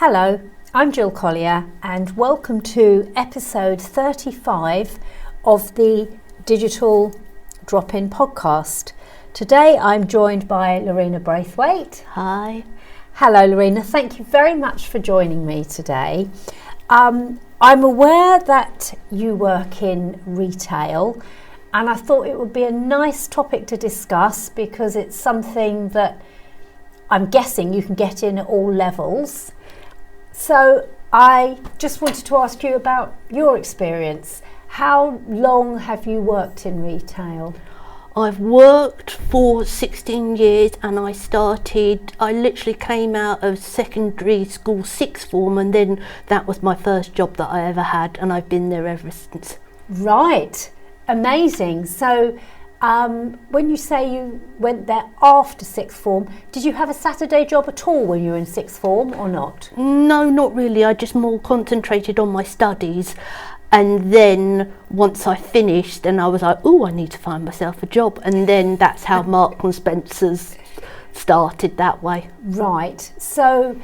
Hello, I'm Jill Collier and welcome to episode 35 of the Digital Drop-In podcast. Today I'm joined by Lorena Braithwaite. Hi. Hello Lorena, thank you very much for joining me today. I'm aware that you work in retail and I thought it would be a nice topic to discuss because it's something that I'm guessing you can get in at all levels. So I just wanted to ask you about your experience. How long have you worked in retail? I've worked for 16 years and I literally came out of secondary school sixth form and then that was my first job that I ever had and I've been there ever since. Right, amazing. So when you say you went there after sixth form, did you have a Saturday job at all when you were in sixth form or not? No, not really. I just more concentrated on my studies. And then once I finished, then I was like, oh, I need to find myself a job. And then that's how Marks and Spencer's started that way. Right. So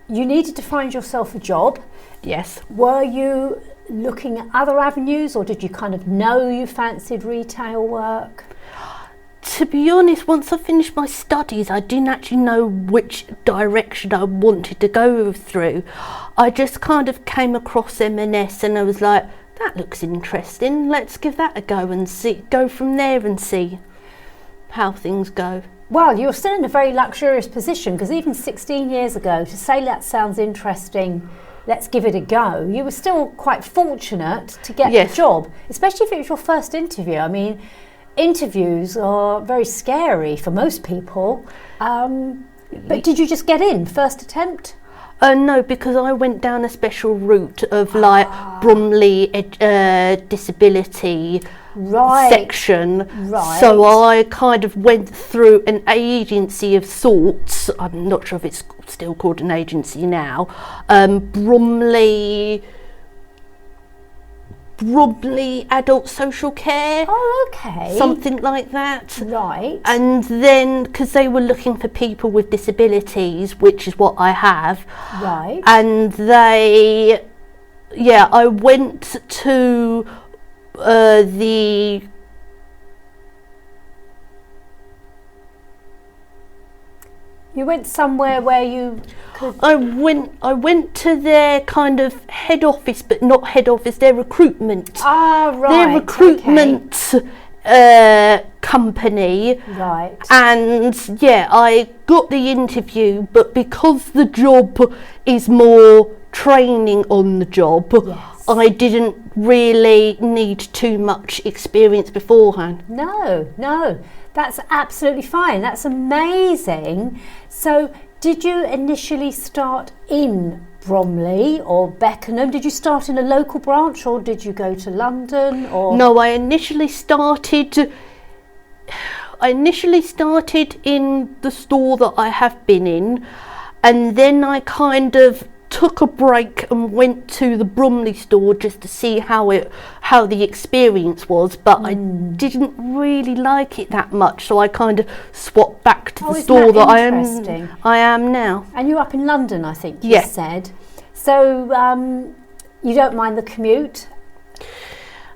you needed to find yourself a job. Yes. Were you looking at other avenues or did you kind of know you fancied retail work? To be honest, once I finished my studies, I didn't actually know which direction I wanted to go through. I just kind of came across M&S and I was like, that looks interesting. Let's give that a go and go from there and see how things go. Well, you're still in a very luxurious position because even 16 years ago, to say that sounds interesting, let's give it a go, you were still quite fortunate to get the job, especially if it was your first interview. I mean, interviews are very scary for most people, but did you just get in first attempt? No, because I went down a special route of like Bromley disability section. Right. So I kind of went through an agency of sorts. I'm not sure if it's still called an agency now. Bromley Adult Social Care. Oh, okay. Something like that. Right. And then, because they were looking for people with disabilities, which is what I have. Right. And I went to You went somewhere where you could... I went to their kind of head office, but not head office, their recruitment. Ah, right. Their recruitment company. Right. And I got the interview, but because the job is more training on the job, I didn't really need too much experience beforehand. No. That's absolutely fine. That's amazing. So did you initially start in Bromley or Beckenham? Did you start in a local branch or did you go to London? Or No, I initially started in the store that I have been in, and then I kind of took a break and went to the Bromley store just to see how the experience was, but I didn't really like it that much, so I kind of swapped back to the store that I am now. And you're up in London, I think you said. So you don't mind the commute?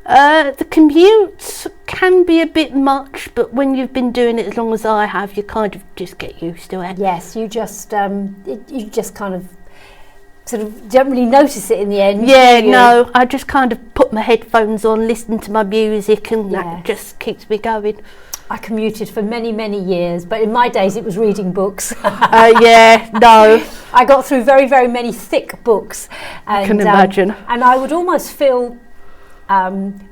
The commute can be a bit much, but when you've been doing it as long as I have, you kind of just get used to it. Yes, you just kind of sort of don't really notice it in the end. No, I just kind of put my headphones on, listen to my music, and that just keeps me going. I commuted for many, many years, but in my days it was reading books. I got through very, very many thick books. And, I can imagine. And I would almost feel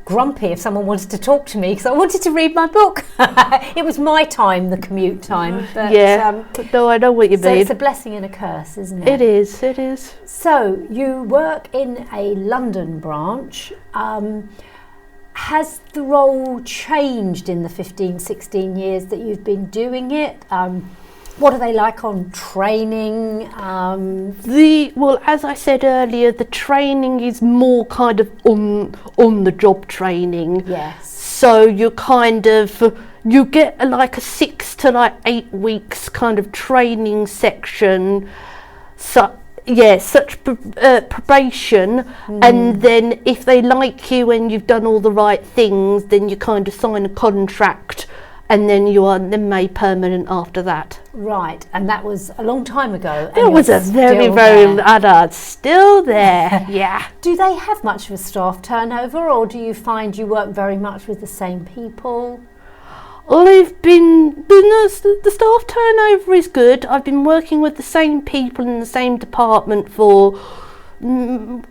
grumpy if someone wanted to talk to me because I wanted to read my book. It was my time, the commute time. But, no, I know what you mean. So it's a blessing and a curse, isn't it? It is. So you work in a London branch. Has the role changed in the 15, 16 years that you've been doing it? What are they like on training? As I said earlier, the training is more kind of on the job training. Yes. So you get like a 6 to 8 weeks kind of training section. So such probation, and then if they like you and you've done all the right things, then you kind of sign a contract, and then you are then made permanent after that. Right, and that was a long time ago. It was a very, and I'm still there. Yeah. Do they have much of a staff turnover, or do you find you work very much with the same people? I've been the staff turnover is good. I've been working with the same people in the same department for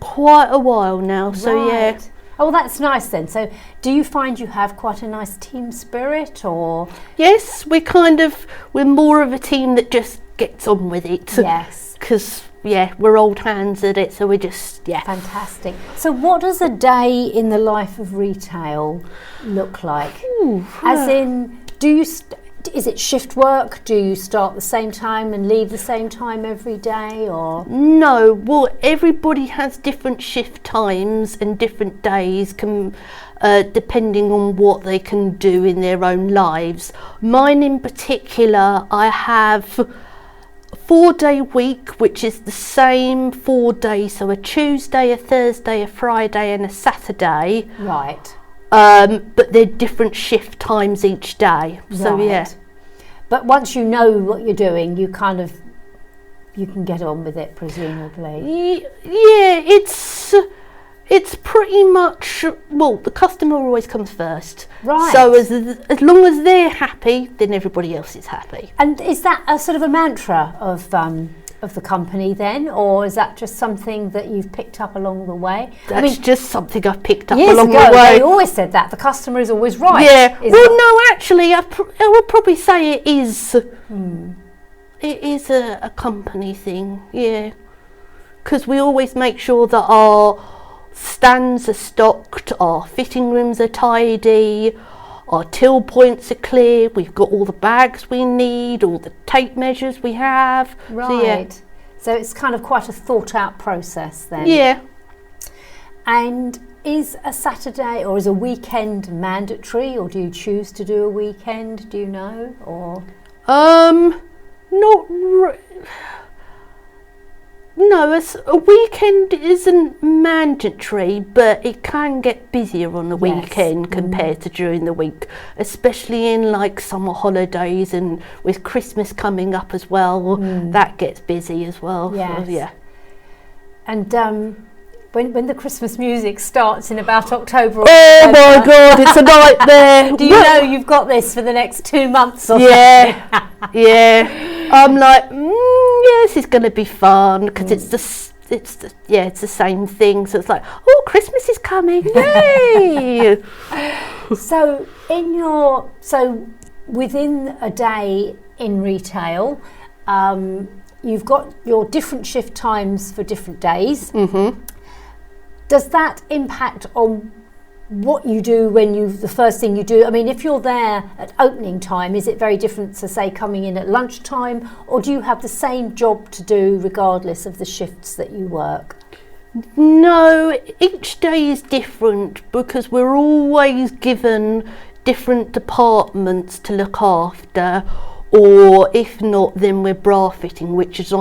quite a while now. So yeah. Oh, well, that's nice then. So do you find you have quite a nice team spirit, or? Yes, we're more of a team that just gets on with it. Yes. Because, we're old hands at it, so we just, Fantastic. So what does a day in the life of retail look like? As in, is it shift work? Do you start the same time and leave the same time every day, or? No, well, everybody has different shift times and different days, depending on what they can do in their own lives. Mine in particular, I have a 4-day week, which is the same 4 days, so a Tuesday, a Thursday, a Friday and a Saturday. Right. But they're different shift times each day. So right. But once you know what you're doing, you can get on with it, presumably. Yeah, it's pretty much, well, the customer always comes first. Right. So as long as they're happy, then everybody else is happy. And is that a sort of a mantra of the company then, or is that just something that you've picked up along the way? That's just something I've picked up years along ago, the way. They always said that the customer is always right. Yeah. No, actually, I would probably say it is. It is a company thing. Yeah, because we always make sure that our stands are stocked, our fitting rooms are tidy, our till points are clear, we've got all the bags we need, all the tape measures we have. Right. So it's kind of quite a thought out process then. Yeah. And is a Saturday or is a weekend mandatory, or do you choose to do a weekend, do you know? Or No, a weekend isn't mandatory, but it can get busier on the weekend compared to during the week, especially in like summer holidays and with Christmas coming up as well. That gets busy as well. Yes. So, yeah. And when the Christmas music starts in about October or November, my God, it's a nightmare. Do you know you've got this for the next 2 months or yeah. I'm like, this is going to be fun, because it's the same thing. So it's like, oh, Christmas is coming, yay! So within a day in retail, you've got your different shift times for different days. Mm-hmm. Does that impact on what you do the first thing you do? I mean, if you're there at opening time, is it very different to, say, coming in at lunchtime, or do you have the same job to do regardless of the shifts that you work? No, each day is different, because we're always given different departments to look after, or if not, then we're bra fitting, which is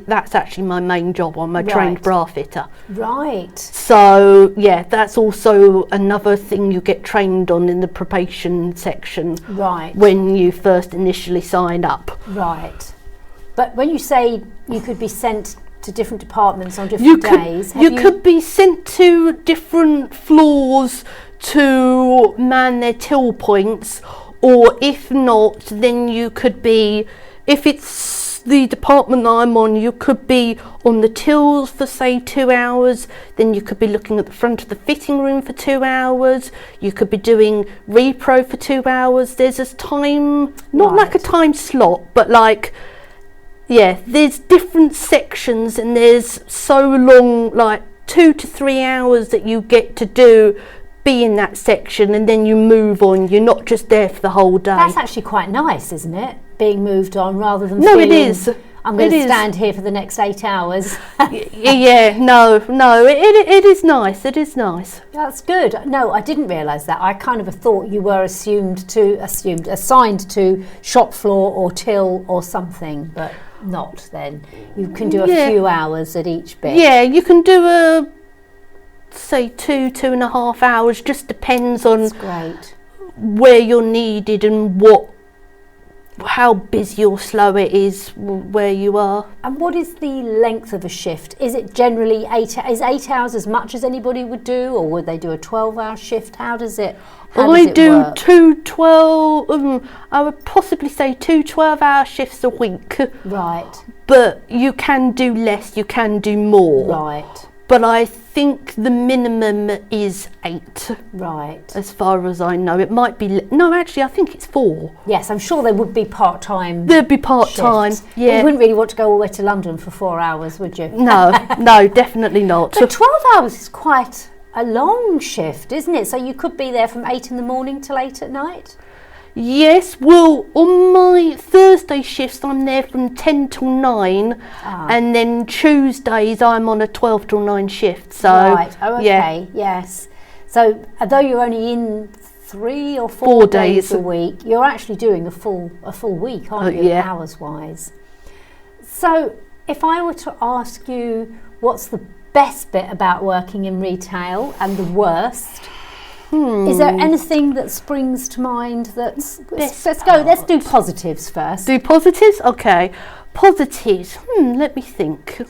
that's actually my main job. I'm a trained bra fitter. Right. So yeah, that's also another thing you get trained on in the probation section. Right. When you first initially sign up. Right. But when you say you could be sent to different departments on different days, you could be sent to different floors to man their till points. Or if not, then you could be, if it's the department that I'm on, you could be on the tills for, say, 2 hours. Then you could be looking at the front of the fitting room for 2 hours. You could be doing repro for 2 hours. There's a time, not like a time slot, but like, there's different sections, and there's so long, like 2 to 3 hours that you get to be in that section, and then you move on. You're not just there for the whole day. That's actually quite nice, isn't it? Being moved on rather than it is. I'm going to stand here for the next 8 hours. It is nice. It is nice. That's good. No, I didn't realise that. I kind of thought you were assigned to shop floor or till or something, but not then. You can do a Yeah. few hours at each bit. Yeah, you can do say 2.5 hours, just depends on That's great. where you're needed and how busy or slow it is where you are. And what is the length of a shift? Is it generally 8 hours as much as anybody would do, or would they do a 12-hour shift? How does it I do work? 2 I would possibly say 2 12-hour shifts a week, Right, but you can do less, you can do more. right, But I think the minimum is 8, right. as far as I know. It might be... No, actually, I think it's 4. Yes, I'm sure there would be part-time There'd be part-time, shifts. yeah. You wouldn't really want to go all the way to London for 4 hours, would you? No, definitely not. But 12 hours is quite a long shift, isn't it? So you could be there from 8 in the morning till 8 at night? Yes, well, on my Thursday shifts, I'm there from 10 till 9, and then Tuesdays, I'm on a 12 till 9 shift. So, Right, oh, okay, yeah. yes. So although you're only in 3 or 4 4 days days. a week, you're actually doing a full week, aren't you, yeah. hours-wise? So if I were to ask you what's the best bit about working in retail and the worst, is there anything that springs to mind that's... Let's do positives first. Do positives? Okay. Positives. Let me think.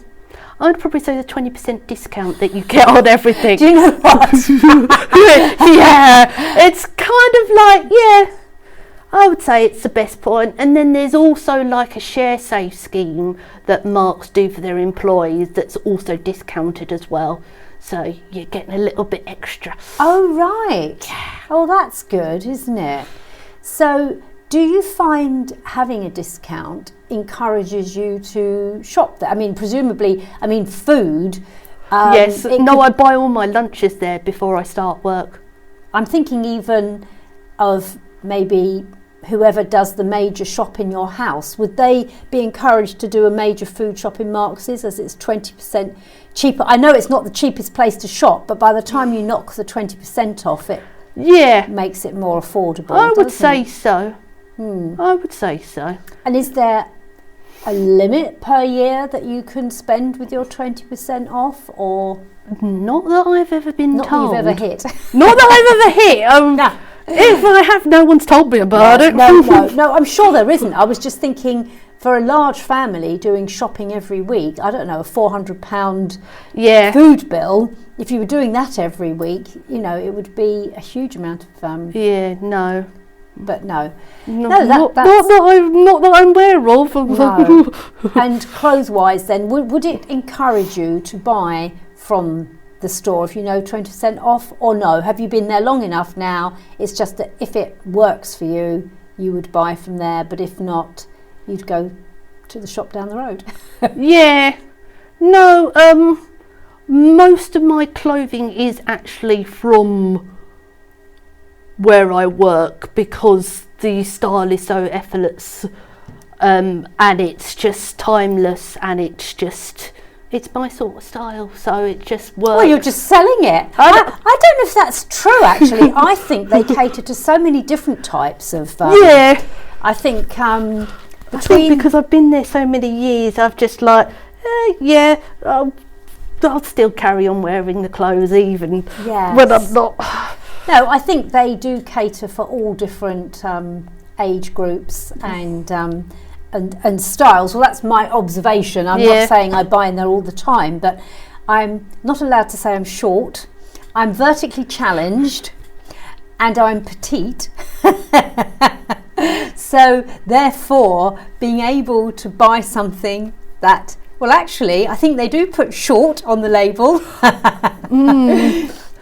I'd probably say the 20% discount that you get on everything. Do you know what? Yeah, it's kind of like, yeah, I would say it's the best point. And then there's also like a share save scheme that Marks do for their employees that's also discounted as well. So you're getting a little bit extra. Oh, right. Oh, that's good, isn't it? So do you find having a discount encourages you to shop there? I mean, presumably, food. Yes, no, I buy all my lunches there before I start work. I'm thinking even of maybe whoever does the major shop in your house. Would they be encouraged to do a major food shop in Marks's as it's 20% cheaper? I know it's not the cheapest place to shop, but by the time you knock the 20% off, it makes it more affordable. I would doesn't say it? so. I would say so. And is there a limit per year that you can spend with your 20% off, or Not that I've ever been not told. you've ever hit? Not that I've ever hit. No. If I have, no one's told me about it. No, I'm sure there isn't. I was just thinking, for a large family doing shopping every week, I don't know, a £400 Yeah. food bill, if you were doing that every week, it would be a huge amount of Yeah, no. but no. Not that I'm aware of. No. And clothes-wise then, would it encourage you to buy from the store if you know 20% off, or no? Have you been there long enough now? It's just that if it works for you, you would buy from there, but if not, you'd go to the shop down the road. Yeah. No, most of my clothing is actually from where I work because the style is so effortless, and it's just timeless, and it's my sort of style, so it just works. Well, you're just selling it. I don't know if that's true, actually. I think they cater to so many different types of... yeah. I think I think because I've been there so many years, I've just like, I'll still carry on wearing the clothes even when I'm not. No, I think they do cater for all different age groups and styles. Well, that's my observation. I'm not saying I buy in there all the time, but I'm not allowed to say I'm short. I'm vertically challenged and I'm petite. So therefore, being able to buy something that, well, actually, I think they do put short on the label.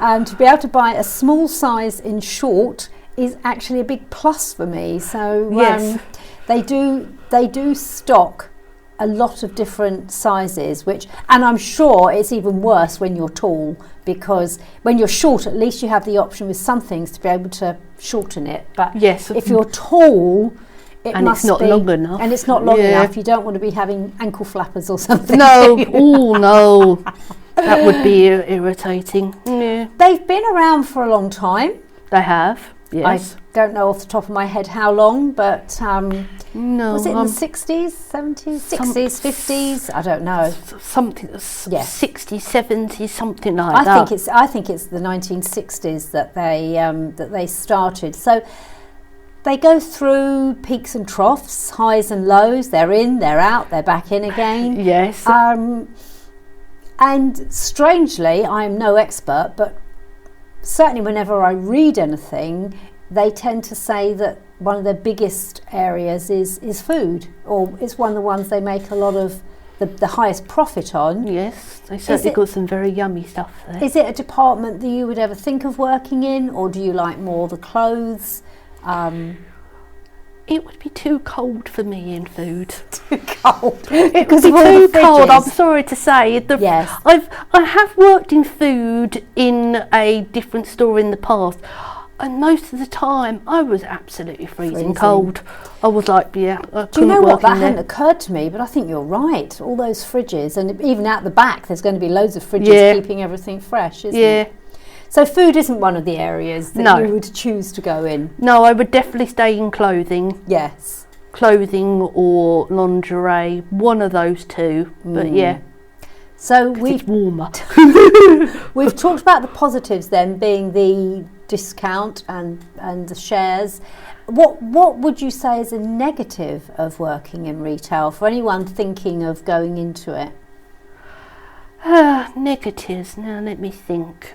And to be able to buy a small size in short is actually a big plus for me. So yes. They do stock a lot of different sizes, and I'm sure it's even worse when you're tall, because when you're short, at least you have the option with some things to be able to shorten it. But yes. if you're tall, it's not long enough. And it's not long enough. You don't want to be having ankle flappers or something. No, no. That would be irritating. Yeah. They've been around for a long time. They have. Yes. I don't know off the top of my head how long, but No. was it in the 60s, 70s, 60s, 50s? I don't know. Something, Yeah. 60s, 70s, something like that. I think it's the 1960s that they started. So they go through peaks and troughs, highs and lows. They're in, they're out, they're back in again. Yes. And strangely, I'm no expert, but certainly whenever I read anything, they tend to say that one of their biggest areas is food, or it's one of the ones they make a lot of the highest profit on. Yes, they certainly got some very yummy stuff there. Is it a department that you would ever think of working in, or do you like more the clothes? It would be too cold for me in food. Too cold. It would be too cold. I'm sorry to say. Yes. I have worked in food in a different store in the past, and most of the time I was absolutely freezing cold. I was like, yeah, I couldn't work in there. Do you know what? That hadn't occurred to me, but I think you're right. All those fridges, and even out the back, there's going to be loads of fridges keeping everything fresh, isn't it? So food isn't one of the areas that you would choose to go in? No, I would definitely stay in clothing. Yes. Clothing or lingerie, one of those two. But yeah. So it's warmer. We've talked about the positives then, being the discount and the shares. What would you say is a negative of working in retail for anyone thinking of going into it? Negatives, now let me think.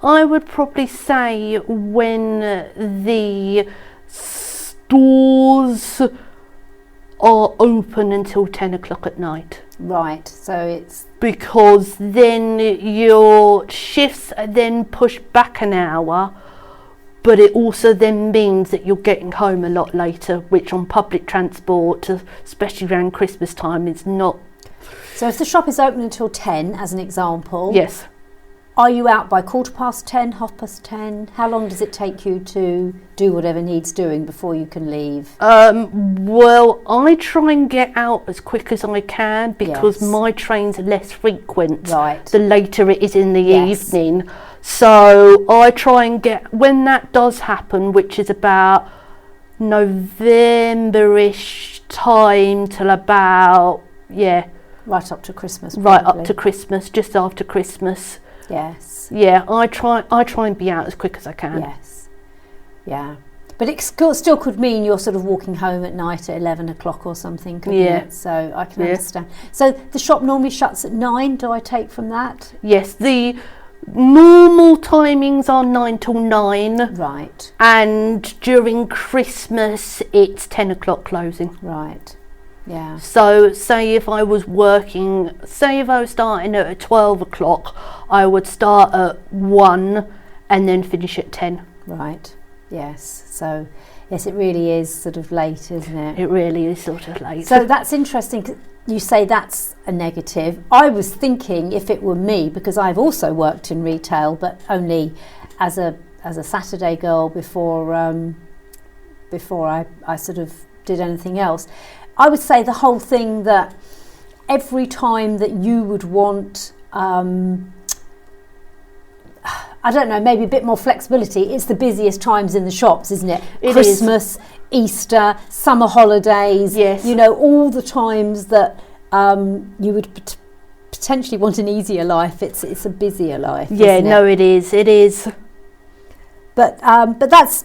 I would probably say when the stores are open until 10 o'clock at night. Right, so it's... Because then your shifts are then pushed back an hour, but it also then means that you're getting home a lot later, which on public transport, especially around Christmas time, is not... So if the shop is open until 10, as an example... Yes. Are you out by 10:15, 10:30? How long does it take you to do whatever needs doing before you can leave? Well, I try and get out as quick as I can because my trains are less frequent. Right. The later it is in the evening. So I try and get, when that does happen, which is about November-ish time till about, right up to Christmas. Right up to Christmas, just after Christmas. Yes. Yeah, I try and be out as quick as I can. Yes. Yeah. But it still could mean you're sort of walking home at night at 11 o'clock or something, couldn't it? So I can understand. So the shop normally shuts at 9, do I take from that? Yes, the normal timings are 9 till 9. Right. And during Christmas, it's 10 o'clock closing. Right. Yeah. So say if I was starting at 12 o'clock, I would start at 1 and then finish at 10. Right. Yes. So yes, it really is sort of late, isn't it? It really is sort of late. So that's interesting. You say that's a negative. I was thinking if it were me, because I've also worked in retail, but only as a Saturday girl before I sort of did anything else. I would say the whole thing that every time that you would want, I don't know, maybe a bit more flexibility, it's the busiest times in the shops, isn't it? Christmas, Easter, summer holidays, you know, all the times that you would potentially want an easier life. It's a busier life. Yeah, no, it is. But that's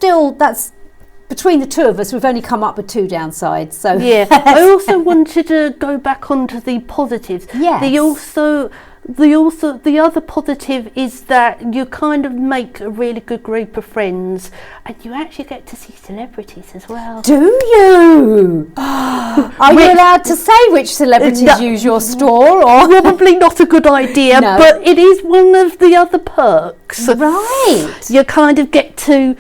between the two of us, we've only come up with 2 downsides. So yeah, I also wanted to go back onto the positives. Yes. The other positive is that you kind of make a really good group of friends, and you actually get to see celebrities as well. Do you? Are you allowed to say which celebrities use your store? Or probably not a good idea, but it is one of the other perks. Right. You kind of get to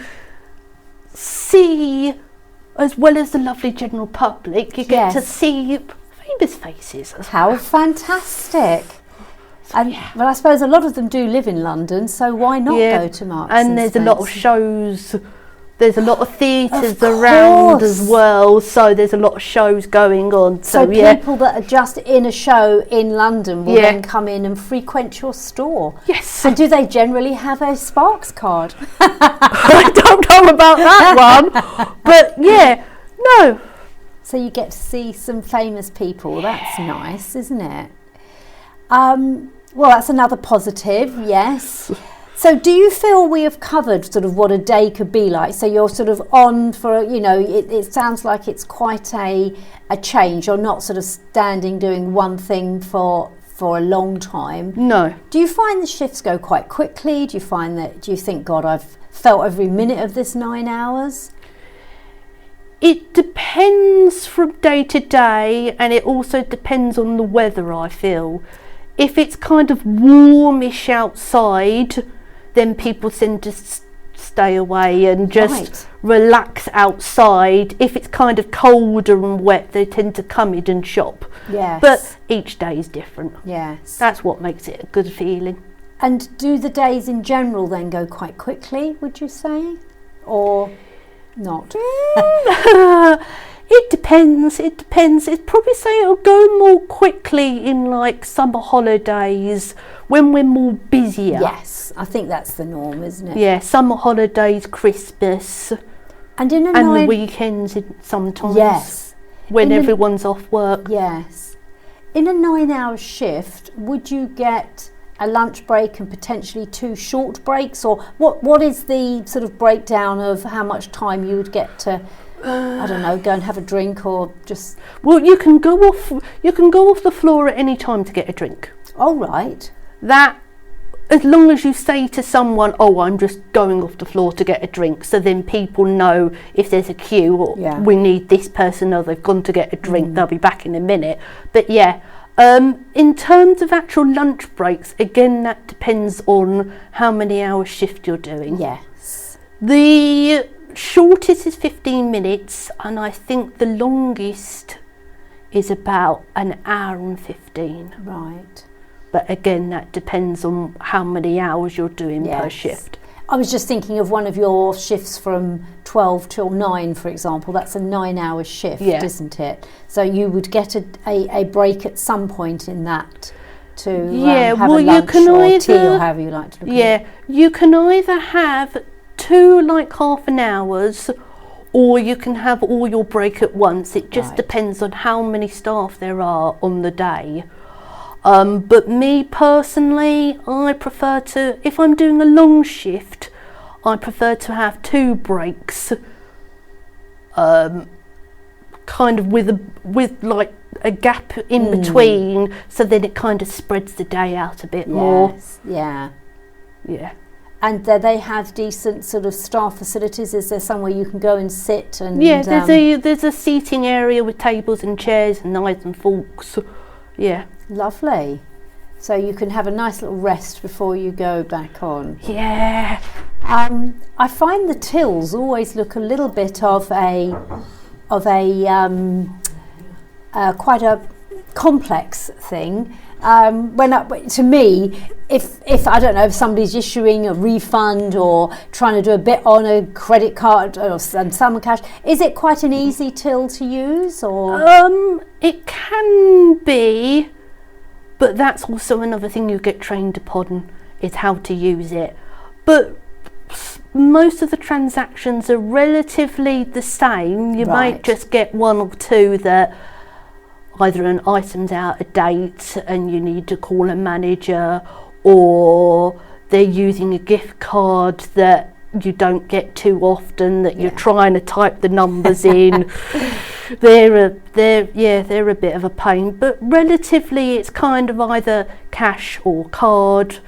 see, as well as the lovely general public, you get to see famous faces. How fantastic. And well, I suppose a lot of them do live in London, so why not go to Marks and there's a lot of shows There's a lot of theatres Of around course. as well, so there's a lot of shows going on. So yeah, people that are just in a show in London will Yeah. then come in and frequent your store. yes. And do they generally have a Sparks card? I don't know about that one, but yeah, no. So you get to see some famous people. That's nice, isn't it? Well, that's another positive, yes. So do you feel we have covered sort of what a day could be like? So you're sort of on for, you know, it sounds like it's quite a change. You're not sort of standing doing one thing for a long time. No. Do you find the shifts go quite quickly? Do you think, God, I've felt every minute of this 9 hours? It depends from day to day, and it also depends on the weather, I feel. If it's kind of warmish outside, then people tend to stay away and just Right. relax outside. If it's kind of colder and wet, they tend to come in and shop. Yes. But each day is different. Yes. That's what makes it a good feeling. And do the days in general then go quite quickly, would you say? Or not? It depends. It'd probably say it'll go more quickly in like summer holidays when we're more busier. Yes, I think that's the norm, isn't it? Yeah, summer holidays, Christmas, And in a and the nine... weekends sometimes. Yes. When In a- everyone's off work. Yes. In a 9-hour shift, would you get a lunch break and potentially 2 short breaks? Or what is the sort of breakdown of how much time you would get to, I don't know, go and have a drink or just... Well, you can go off the floor at any time to get a drink. Oh, right. That, as long as you say to someone, oh, I'm just going off the floor to get a drink, so then people know if there's a queue or Yeah. we need this person or they've gone to get a drink, they'll be back in a minute. But yeah, in terms of actual lunch breaks, again, that depends on how many hour shift you're doing. Yes. The shortest is 15 minutes, and I think the longest is about an hour and 15. Right. But again, that depends on how many hours you're doing per Yes. shift. I was just thinking of one of your shifts from 12 till 9, for example. That's a 9-hour shift, Yeah. isn't it? So you would get a break at some point in that to Yeah, have well, a you lunch can or tea either- or however you like to look at it. Yeah, you can either have 2 like half an hours, or you can have all your break at once. It just Right. depends on how many staff there are on the day. But me personally, I prefer to, if I'm doing a long shift, I prefer to have 2 breaks, kind of with like a gap in between, so then it kind of spreads the day out a bit more. Yes, yeah. Yeah. And they have decent sort of staff facilities. Is there somewhere you can go and sit? And Yeah, there's a seating area with tables and chairs and knives and forks. Yeah. Lovely. So you can have a nice little rest before you go back on. Yeah. I find the tills always look a little bit of quite a complex thing. To me, if I don't know, if somebody's issuing a refund or trying to do a bit on a credit card or some cash, is it quite an easy till to use? Or It can be, but that's also another thing you get trained upon, is how to use it. But most of the transactions are relatively the same. You might Right. just get 1 or 2 that either an item's out of date and you need to call a manager, or they're using a gift card that you don't get too often, that you're trying to type the numbers in. They're a bit of a pain, but relatively it's kind of either cash or card.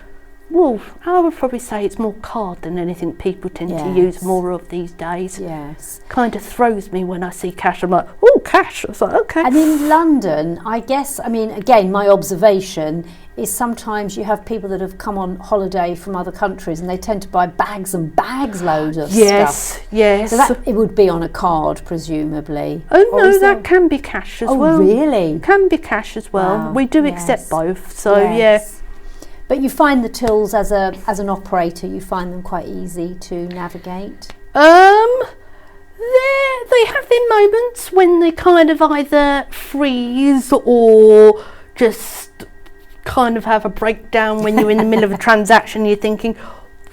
Well, I would probably say it's more card than anything people tend to use Yes. more of these days. yes. Kind of throws me when I see cash. I'm like, oh, cash. I was like, okay. And in London, I guess, I mean, again, my observation is sometimes you have people that have come on holiday from other countries and they tend to buy bags and bags loads of stuff. Yes. So that it would be on a card, presumably. Oh Or no, is there- that can be cash as Oh, well. really? Can be cash as well. Wow, We do yes. accept both. So Yes. But you find the tills as an operator, you find them quite easy to navigate. They have their moments when they kind of either freeze or just kind of have a breakdown when you're in the middle of a transaction. You're thinking,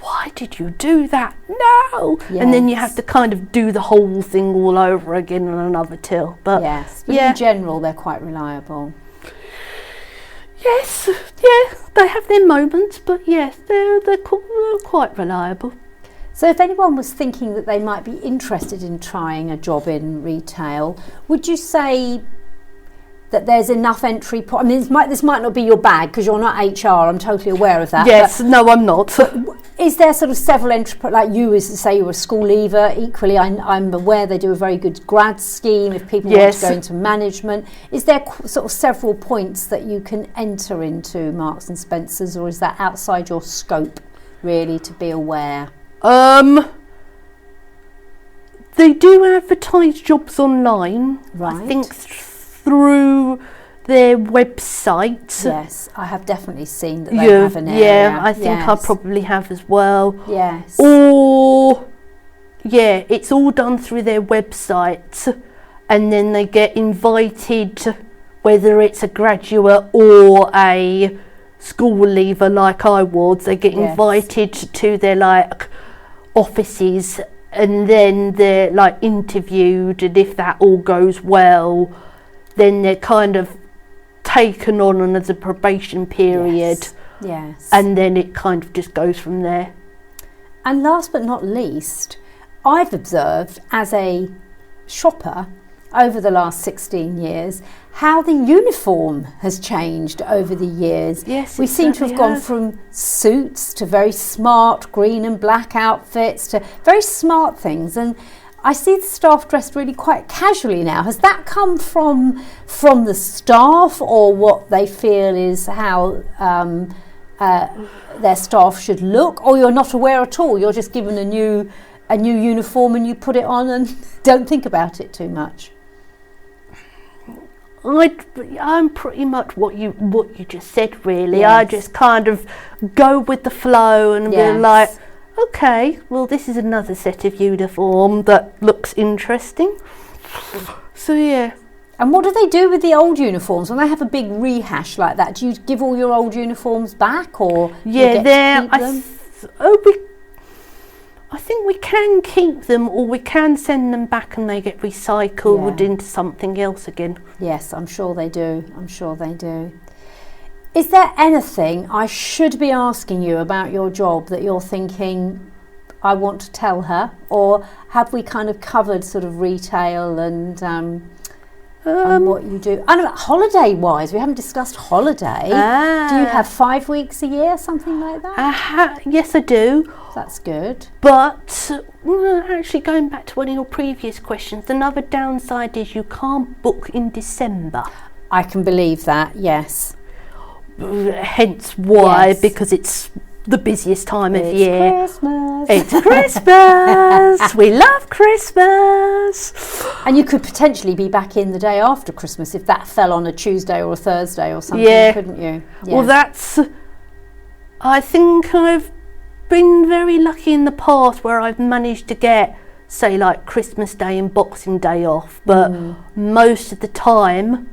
why did you do that? No! Yes. And then you have to kind of do the whole thing all over again on another till. But yes, but in general, they're quite reliable. Yes, yeah, they have their moments, but yes, they're quite reliable. So if anyone was thinking that they might be interested in trying a job in retail, would you say that there's enough entry I mean, this might not be your bag because you're not HR, I'm totally aware of that. Yes, no, I'm not. Is there sort of several entry, like you, as to say you're a school leaver, equally I'm aware they do a very good grad scheme if people want to go into management. Is there sort of several points that you can enter into Marks and Spencer's, or is that outside your scope really to be aware? They do advertise jobs online. Right. I think through their website. Yes, I have definitely seen that they have an area. Yeah, I think I probably have as well. Yes. Or, yeah, it's all done through their website, and then they get invited, whether it's a graduate or a school leaver like I was, they get invited to their like offices, and then they're like interviewed, and if that all goes well, then they're kind of taken on as a probation period. Yes. And then it kind of just goes from there. And last but not least, I've observed as a shopper over the last 16 years how the uniform has changed over the years. Yes, we seem to have gone from suits to very smart green and black outfits to very smart things, and I see the staff dressed really quite casually now. Has that come from the staff, or what they feel is how their staff should look, or you're not aware at all? You're just given a new uniform and you put it on and don't think about it too much. I'm pretty much what you just said, really. Yes. I just kind of go with the flow and be like, okay, well, this is another set of uniform that looks interesting. So yeah. And what do they do with the old uniforms when they have a big rehash like that? Do you give all your old uniforms back, or I think we can keep them, or we can send them back and they get recycled into something else again. Yes, I'm sure they do. Is there anything I should be asking you about your job that you're thinking I want to tell her, or have we kind of covered sort of retail and what you do? I don't know, holiday-wise, we haven't discussed holiday. Do you have 5 weeks a year, something like that? Yes, I do. That's good. But actually, going back to one of your previous questions, another downside is you can't book in December. I can believe that, yes. Hence why, because it's the busiest time of year. Christmas. It's Christmas. We love Christmas. And you could potentially be back in the day after Christmas if that fell on a Tuesday or a Thursday or something, couldn't you? Yes. Well, I think I've been very lucky in the past where I've managed to get, say, like Christmas Day and Boxing Day off, but most of the time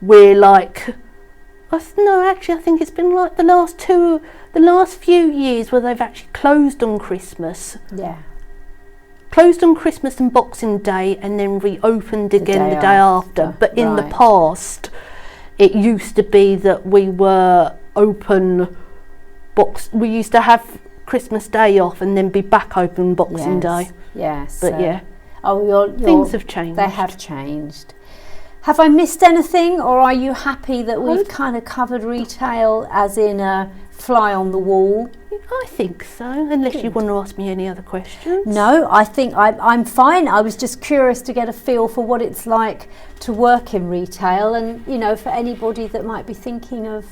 we're like, I think it's been like the last few years where they've actually closed on Christmas. Yeah. Closed on Christmas and Boxing Day, and then reopened again the day after. But in the past, it used to be that we were open. We used to have Christmas Day off and then be back open Boxing Day. Yes. But things have changed. They have changed. Have I missed anything, or are you happy that we've kind of covered retail as in a fly on the wall? I think so, unless you want to ask me any other questions. No, I think I'm fine. I was just curious to get a feel for what it's like to work in retail, and for anybody that might be thinking of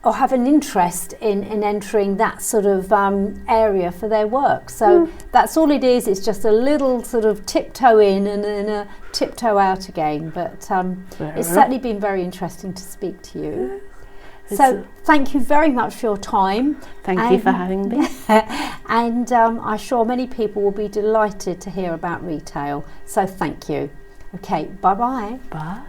or have an interest in entering that sort of area for their work. So that's all it is. It's just a little sort of tiptoe in and then a tiptoe out again. But it's certainly been very interesting to speak to you. So thank you very much for your time. Thank you for having me. And I'm sure many people will be delighted to hear about retail. So thank you. Okay, bye-bye. Bye.